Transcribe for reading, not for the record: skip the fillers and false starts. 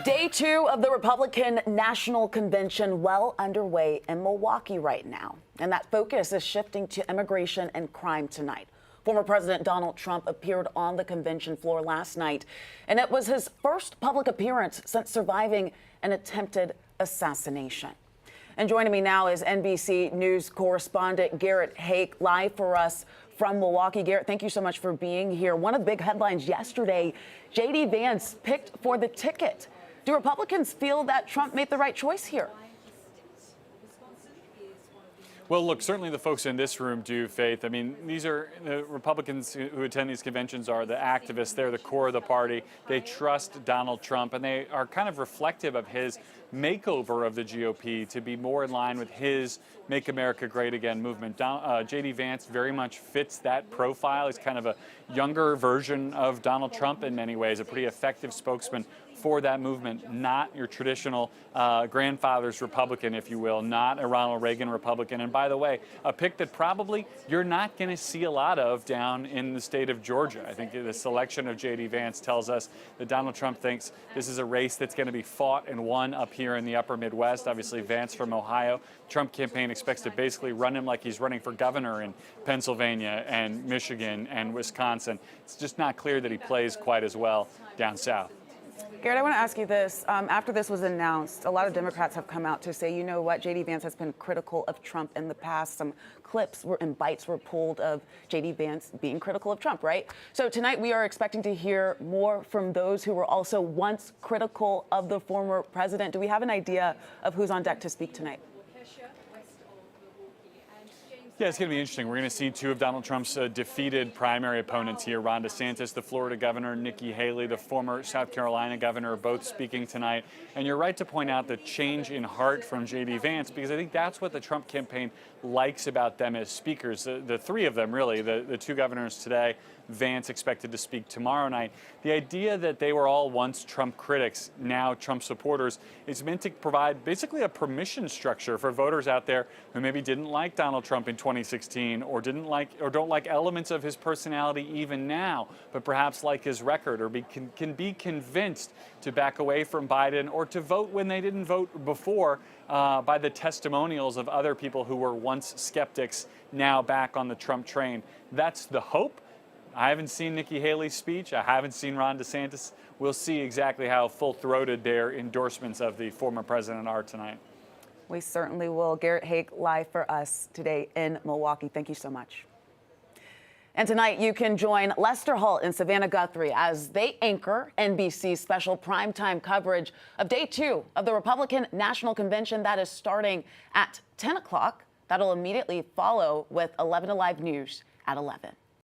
Day two of the Republican National Convention well underway in Milwaukee right now. And that focus is shifting to immigration and crime tonight. Former President Donald Trump appeared on the convention floor last night, and it was his first public appearance since surviving an attempted assassination. And joining me now is NBC News correspondent Garrett Haake, live for us from Milwaukee. Garrett, thank you so much for being here. One of the big headlines yesterday, J.D. Vance picked for the ticket. Do Republicans feel that Trump made the right choice here? Well, look, certainly the folks in this room do, Faith. I mean, these are the Republicans who attend these conventions are the activists. They're the core of the party. They trust Donald Trump, and they are kind of reflective of his makeover of the GOP to be more in line with his Make America Great Again movement. J.D. Vance very much fits that profile. He's kind of a younger version of Donald Trump in many ways, a pretty effective spokesman for that movement, not your traditional grandfather's Republican, if you will, not a Ronald Reagan Republican. And by the way, a pick that probably you're not going to see a lot of down in the state of Georgia. I think the selection of J.D. Vance tells us that Donald Trump thinks this is a race that's going to be fought and won up here in the upper Midwest. Obviously, Vance from Ohio. Trump campaign expects to basically run him like he's running for governor in Pennsylvania and Michigan and Wisconsin. It's just not clear that he plays quite as well down south. Garrett, I want to ask you this. After this was announced, a lot of Democrats have come out to say, you know what, J.D. Vance has been critical of Trump in the past. Some clips and bites were pulled of J.D. Vance being critical of Trump, right? So tonight we are expecting to hear more from those who were also once critical of the former president. Do we have an idea of who's on deck to speak tonight? Yeah, it's going to be interesting. We're going to see two of Donald Trump's defeated primary opponents here. Ron DeSantis, the Florida governor, Nikki Haley, the former South Carolina governor, are both speaking tonight. And you're right to point out the change in heart from J.D. Vance, because I think that's what the Trump campaign likes about them as speakers. The three of them, really, the two governors today, Vance expected to speak tomorrow night. The idea that they were all once Trump critics, now Trump supporters, is meant to provide basically a permission structure for voters out there who maybe didn't like Donald Trump in 2016 or don't like elements of his personality even now, but perhaps like his record or can be convinced to back away from Biden or to vote when they didn't vote before by the testimonials of other people who were once skeptics, now back on the Trump train. That's the hope. I haven't seen Nikki Haley's speech. I haven't seen Ron DeSantis. We'll see exactly how full-throated their endorsements of the former president are tonight. We certainly will. Garrett Haake, live for us today in Milwaukee. Thank you so much. And tonight you can join Lester Holt and Savannah Guthrie as they anchor NBC's special primetime coverage of day two of the Republican National Convention that is starting at 10 o'clock. That'll immediately follow with 11 Alive News at 11.